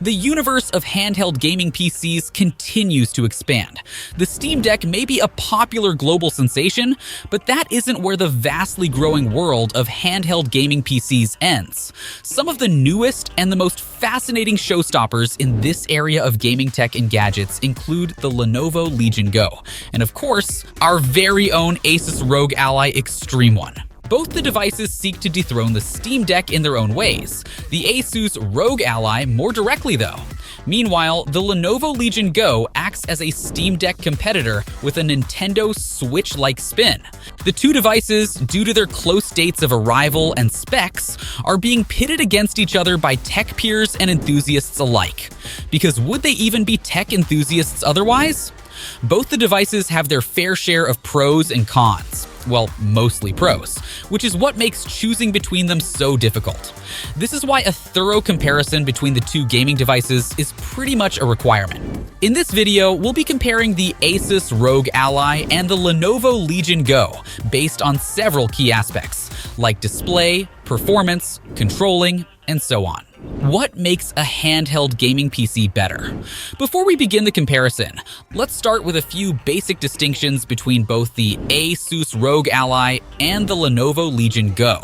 The universe of handheld gaming PCs continues to expand. The Steam Deck may be a popular global sensation, but that isn't where the vastly growing world of handheld gaming PCs ends. Some of the newest and the most fascinating showstoppers in this area of gaming tech and gadgets include the Lenovo Legion GO, and of course, our very own ASUS ROG Ally Extreme one. Both the devices seek to dethrone the Steam Deck in their own ways, the ASUS ROG Ally more directly though. Meanwhile, the Lenovo Legion GO acts as a Steam Deck competitor with a Nintendo Switch-like spin. The two devices, due to their close dates of arrival and specs, are being pitted against each other by tech peers and enthusiasts alike. Because would they even be tech enthusiasts otherwise? Both the devices have their fair share of pros and cons. Well, mostly pros, which is what makes choosing between them so difficult. This is why a thorough comparison between the two gaming devices is pretty much a requirement. In this video, we'll be comparing the ASUS ROG Ally and the Lenovo Legion GO based on several key aspects, like display, performance, controlling, and so on. What makes a handheld gaming PC better? Before we begin the comparison, let's start with a few basic distinctions between both the ASUS ROG Ally and the Lenovo Legion GO.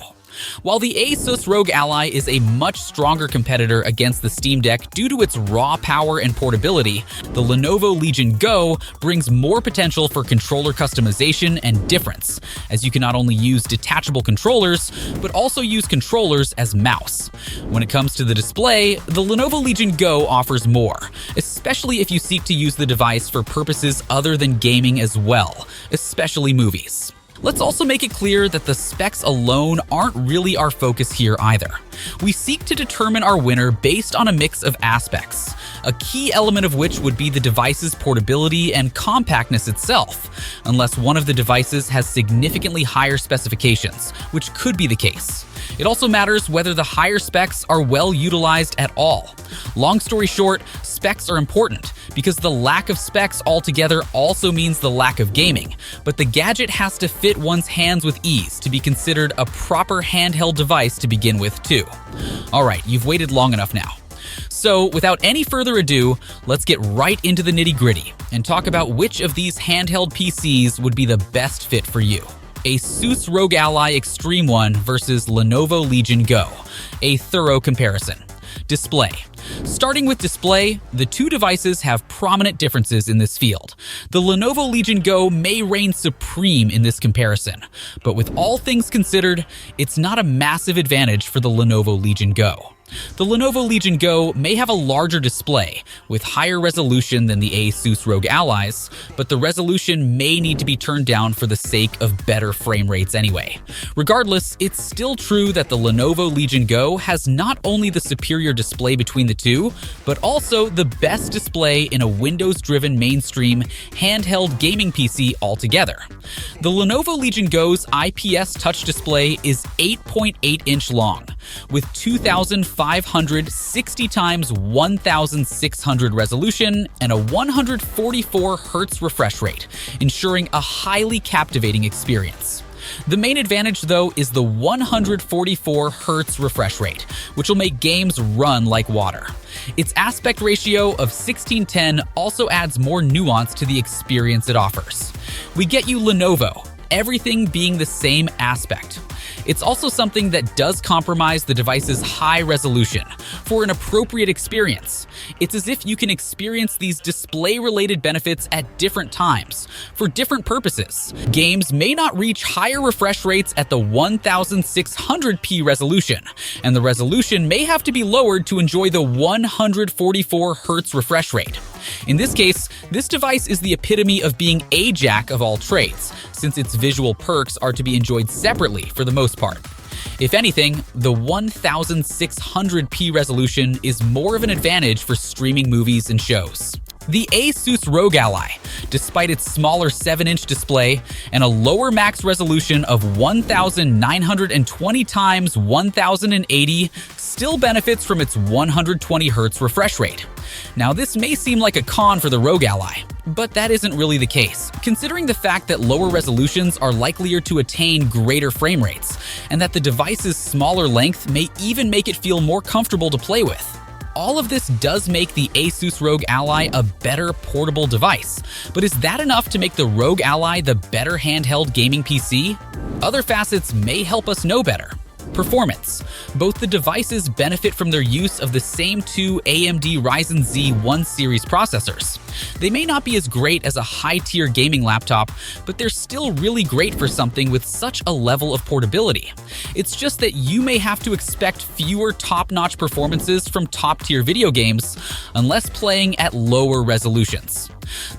While the ASUS ROG Ally is a much stronger competitor against the Steam Deck due to its raw power and portability, the Lenovo Legion GO brings more potential for controller customization and difference, as you can not only use detachable controllers, but also use controllers as mouse. When it comes to the display, the Lenovo Legion GO offers more, especially if you seek to use the device for purposes other than gaming as well, especially movies. Let's also make it clear that the specs alone aren't really our focus here either. We seek to determine our winner based on a mix of aspects, a key element of which would be the device's portability and compactness itself, unless one of the devices has significantly higher specifications, which could be the case. It also matters whether the higher specs are well utilized at all. Long story short, specs are important because the lack of specs altogether also means the lack of gaming, but the gadget has to fit one's hands with ease to be considered a proper handheld device to begin with too. Alright, you've waited long enough now. So without any further ado, let's get right into the nitty-gritty and talk about which of these handheld PCs would be the best fit for you. ASUS ROG Ally Extreme one versus Lenovo Legion GO. A thorough comparison. Display. Starting with display, the two devices have prominent differences in this field. The Lenovo Legion GO may reign supreme in this comparison, but with all things considered, it's not a massive advantage for the Lenovo Legion GO. The Lenovo Legion GO may have a larger display, with higher resolution than the ASUS ROG Ally's, but the resolution may need to be turned down for the sake of better frame rates anyway. Regardless, it's still true that the Lenovo Legion GO has not only the superior display between the two, but also the best display in a Windows-driven mainstream handheld gaming PC altogether. The Lenovo Legion GO's IPS touch display is 8.8-inch long, with 2,560 x 1,600 resolution and a 144 Hz refresh rate, ensuring a highly captivating experience. The main advantage, though, is the 144 Hz refresh rate, which will make games run like water. Its aspect ratio of 16:10 also adds more nuance to the experience it offers. We get you Lenovo, everything being the same aspect. It's also something that does compromise the device's high resolution for an appropriate experience. It's as if you can experience these display-related benefits at different times, for different purposes. Games may not reach higher refresh rates at the 1600p resolution, and the resolution may have to be lowered to enjoy the 144 Hz refresh rate. In this case, this device is the epitome of being a jack of all trades, since its visual perks are to be enjoyed separately for the most part. If anything, the 1600p resolution is more of an advantage for streaming movies and shows. The ASUS ROG Ally, despite its smaller 7-inch display and a lower max resolution of 1920 x 1080, still benefits from its 120 Hz refresh rate. Now, this may seem like a con for the ROG Ally, but that isn't really the case, considering the fact that lower resolutions are likelier to attain greater frame rates, and that the device's smaller length may even make it feel more comfortable to play with. All of this does make the ASUS ROG Ally a better portable device, but is that enough to make the ROG Ally the better handheld gaming PC? Other facets may help us know better. Performance. Both the devices benefit from their use of the same two AMD Ryzen Z1 series processors. They may not be as great as a high-tier gaming laptop, but they're still really great for something with such a level of portability. It's just that you may have to expect fewer top-notch performances from top-tier video games, unless playing at lower resolutions.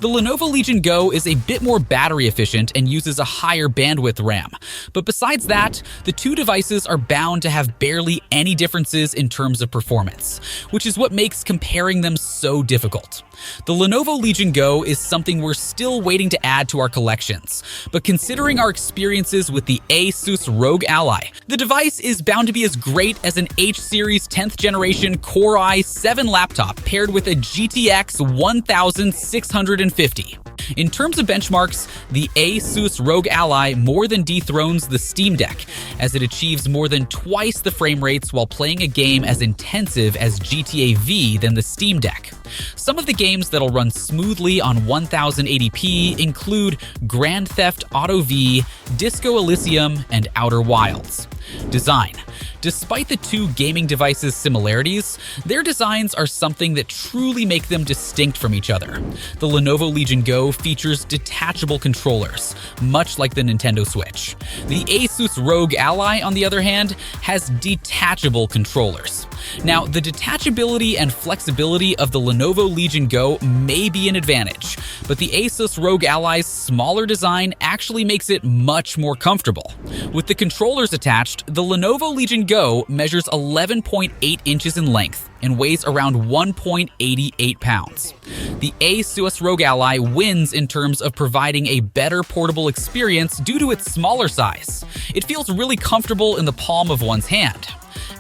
The Lenovo Legion GO is a bit more battery efficient and uses a higher bandwidth RAM, but besides that, the two devices are bound to have barely any differences in terms of performance, which is what makes comparing them so difficult. The Lenovo Legion GO is something we're still waiting to add to our collections, but considering our experiences with the ASUS ROG Ally, the device is bound to be as great as an H-series 10th generation Core i7 laptop paired with a GTX 1650. In terms of benchmarks, the ASUS ROG Ally more than dethrones the Steam Deck, as it achieves more than twice the frame rates while playing a game as intensive as GTA V than the Steam Deck. Some of the games that'll run smoothly on 1080p include Grand Theft Auto V, Disco Elysium, and Outer Wilds. Design. Despite the two gaming devices' similarities, their designs are something that truly make them distinct from each other. The Lenovo Legion GO features detachable controllers, much like the Nintendo Switch. The ASUS ROG Ally, on the other hand, has detachable controllers. Now, the detachability and flexibility of the Lenovo Legion GO may be an advantage, but the ASUS ROG Ally's smaller design actually makes it much more comfortable. With the controllers attached, the Lenovo Legion GO measures 11.8 inches in length and weighs around 1.88 pounds. The ASUS ROG Ally wins in terms of providing a better portable experience due to its smaller size. It feels really comfortable in the palm of one's hand.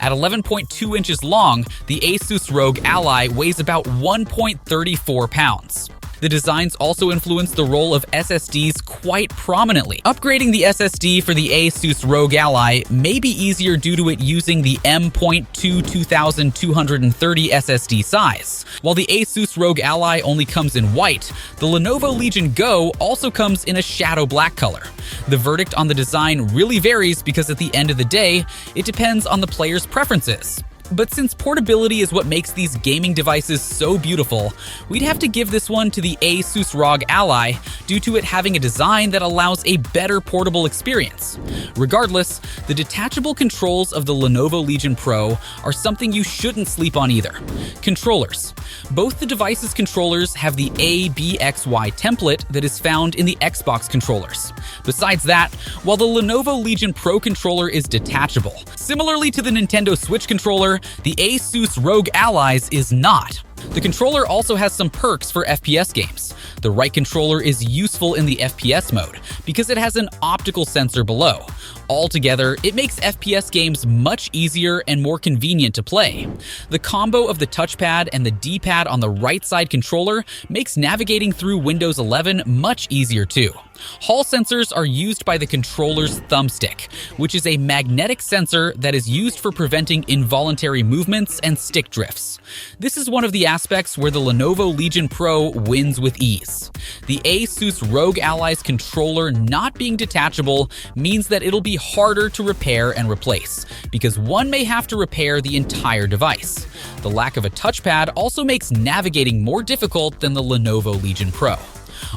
At 11.2 inches long, the ASUS ROG Ally weighs about 1.34 pounds. The designs also influence the role of SSDs quite prominently. Upgrading the SSD for the ASUS ROG Ally may be easier due to it using the M.2 2230 SSD size. While the ASUS ROG Ally only comes in white, the Lenovo Legion GO also comes in a shadow black color. The verdict on the design really varies because at the end of the day, it depends on the player's preferences. But since portability is what makes these gaming devices so beautiful, we'd have to give this one to the ASUS ROG Ally due to it having a design that allows a better portable experience. Regardless, the detachable controls of the Lenovo Legion Pro are something you shouldn't sleep on either. Controllers. Both the device's controllers have the ABXY template that is found in the Xbox controllers. Besides that, while the Lenovo Legion Pro controller is detachable, similarly to the Nintendo Switch controller, the ASUS ROG Ally's is not. The controller also has some perks for FPS games. The right controller is useful in the FPS mode because it has an optical sensor below. Altogether, it makes FPS games much easier and more convenient to play. The combo of the touchpad and the D-pad on the right side controller makes navigating through Windows 11 much easier too. Hall sensors are used by the controller's thumbstick, which is a magnetic sensor that is used for preventing involuntary movements and stick drifts. This is one of the aspects where the Lenovo Legion Pro wins with ease. The ASUS ROG Ally's controller not being detachable means that it'll be harder to repair and replace, because one may have to repair the entire device. The lack of a touchpad also makes navigating more difficult than the Lenovo Legion Pro.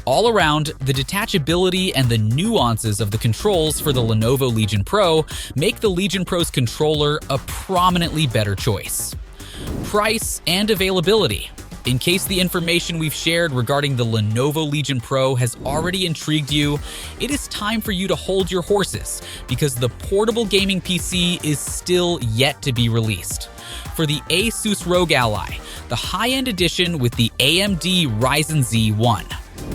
All around, the detachability and the nuances of the controls for the Lenovo Legion Pro make the Legion Pro's controller a prominently better choice. Price and availability. In case the information we've shared regarding the Lenovo Legion Pro has already intrigued you, it is time for you to hold your horses because the portable gaming PC is still yet to be released. For the ASUS ROG Ally, the high-end edition with the AMD Ryzen Z1.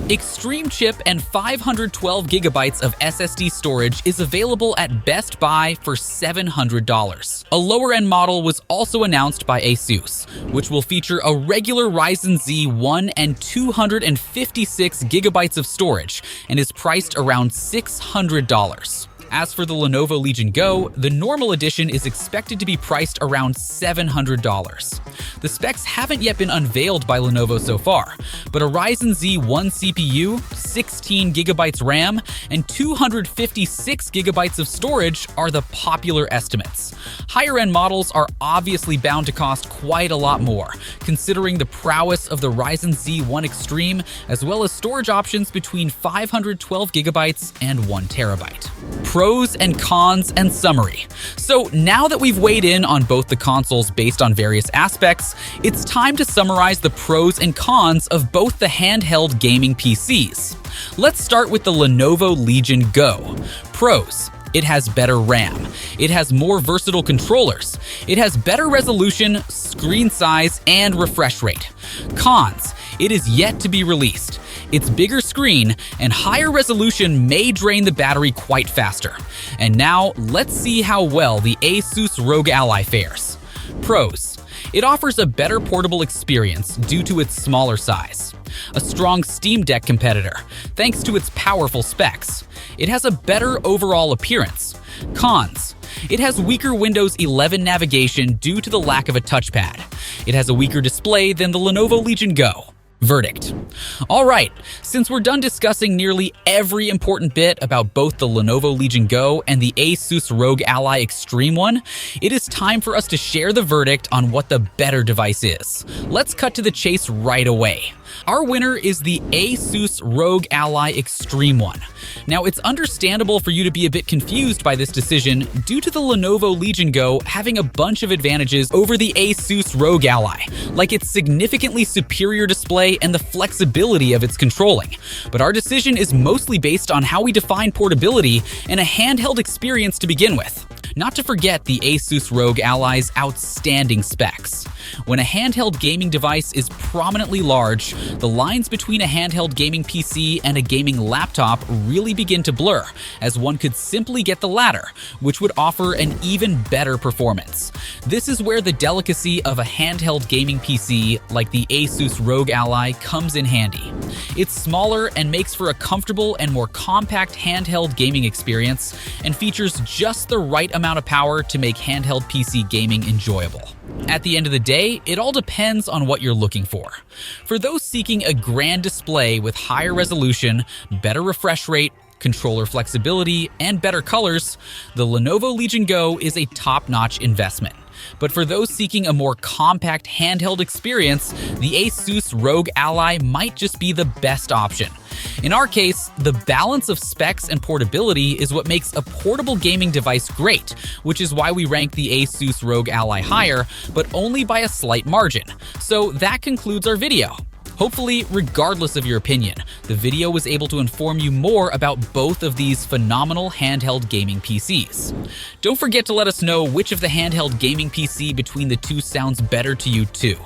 Extreme chip and 512 gigabytes of SSD storage is available at Best Buy for $700. A lower-end model was also announced by ASUS, which will feature a regular Ryzen Z1 and 256 gigabytes of storage and is priced around $600. As for the Lenovo Legion GO, the normal edition is expected to be priced around $700. The specs haven't yet been unveiled by Lenovo so far, but a Ryzen Z1 CPU, 16GB RAM, and 256GB of storage are the popular estimates. Higher-end models are obviously bound to cost quite a lot more, considering the prowess of the Ryzen Z1 Extreme, as well as storage options between 512GB and 1TB. Pros and cons and summary. So now that we've weighed in on both the consoles based on various aspects, it's time to summarize the pros and cons of both the handheld gaming PCs. Let's start with the Lenovo Legion GO. Pros: it has better RAM. It has more versatile controllers. It has better resolution, screen size, and refresh rate. Cons: it is yet to be released. Its bigger screen and higher resolution may drain the battery quite faster. And now, let's see how well the ASUS ROG Ally fares. Pros: it offers a better portable experience due to its smaller size. A strong Steam Deck competitor, thanks to its powerful specs. It has a better overall appearance. Cons: it has weaker Windows 11 navigation due to the lack of a touchpad. It has a weaker display than the Lenovo Legion GO. Verdict. Alright, since we're done discussing nearly every important bit about both the Lenovo Legion GO and the ASUS ROG Ally Extreme one, it is time for us to share the verdict on what the better device is. Let's cut to the chase right away. Our winner is the ASUS ROG Ally Extreme one. Now, it's understandable for you to be a bit confused by this decision due to the Lenovo Legion GO having a bunch of advantages over the ASUS ROG Ally, like its significantly superior display and the flexibility of its controlling. But our decision is mostly based on how we define portability and a handheld experience to begin with. Not to forget the ASUS ROG Ally's outstanding specs. When a handheld gaming device is prominently large, the lines between a handheld gaming PC and a gaming laptop really begin to blur, as one could simply get the latter, which would offer an even better performance. This is where the delicacy of a handheld gaming PC like the ASUS ROG Ally comes in handy. It's smaller and makes for a comfortable and more compact handheld gaming experience, and features just the right amount of power to make handheld PC gaming enjoyable. At the end of the day, it all depends on what you're looking for. For those seeking a grand display with higher resolution, better refresh rate, controller flexibility, and better colors, the Lenovo Legion GO is a top-notch investment. But for those seeking a more compact handheld experience, the ASUS ROG Ally might just be the best option. In our case, the balance of specs and portability is what makes a portable gaming device great, which is why we rank the ASUS ROG Ally higher, but only by a slight margin. So that concludes our video. Hopefully, regardless of your opinion, the video was able to inform you more about both of these phenomenal handheld gaming PCs. Don't forget to let us know which of the handheld gaming PC between the two sounds better to you too.